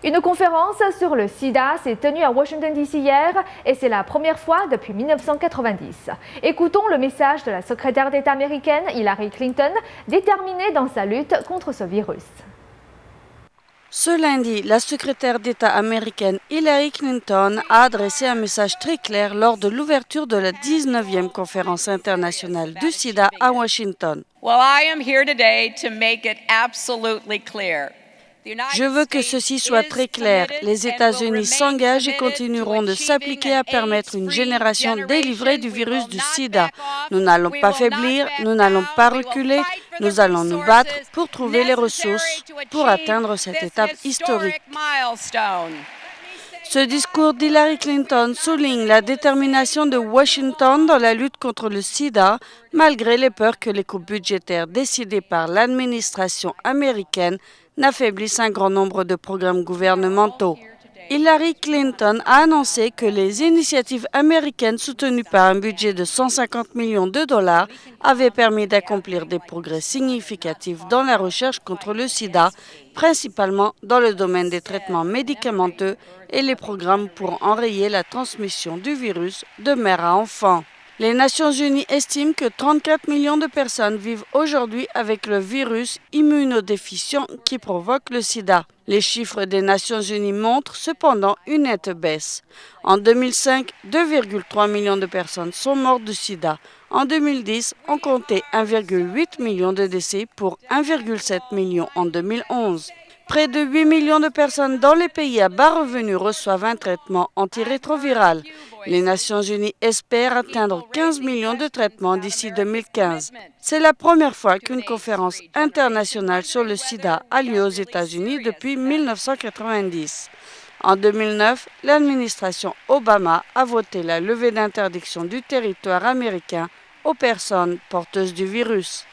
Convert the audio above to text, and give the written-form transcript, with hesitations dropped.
Une conférence sur le sida s'est tenue à Washington DC hier et c'est la première fois depuis 1990. Écoutons le message de la secrétaire d'État américaine Hillary Clinton, déterminée dans sa lutte contre ce virus. Ce lundi, la secrétaire d'État américaine Hillary Clinton a adressé un message très clair lors de l'ouverture de la 19e conférence internationale du sida à Washington. Je veux que ceci soit très clair. Les États-Unis s'engagent et continueront de s'appliquer à permettre une génération délivrée du virus du sida. Nous n'allons pas faiblir, nous n'allons pas reculer, nous allons nous battre pour trouver les ressources pour atteindre cette étape historique. Ce discours d'Hillary Clinton souligne la détermination de Washington dans la lutte contre le sida, malgré les peurs que les coupes budgétaires décidées par l'administration américaine n'affaiblissent un grand nombre de programmes gouvernementaux. Hillary Clinton a annoncé que les initiatives américaines soutenues par un budget de 150 millions de dollars avaient permis d'accomplir des progrès significatifs dans la recherche contre le sida, principalement dans le domaine des traitements médicamenteux et les programmes pour enrayer la transmission du virus de mère à enfant. Les Nations Unies estiment que 34 millions de personnes vivent aujourd'hui avec le virus immunodéficient qui provoque le sida. Les chiffres des Nations Unies montrent cependant une nette baisse. En 2005, 2,3 millions de personnes sont mortes du sida. En 2010, on comptait 1,8 million de décès pour 1,7 million en 2011. Près de 8 millions de personnes dans les pays à bas revenus reçoivent un traitement antirétroviral. Les Nations Unies espèrent atteindre 15 millions de traitements d'ici 2015. C'est la première fois qu'une conférence internationale sur le sida a lieu aux États-Unis depuis 1990. En 2009, l'administration Obama a voté la levée d'interdiction du territoire américain aux personnes porteuses du virus.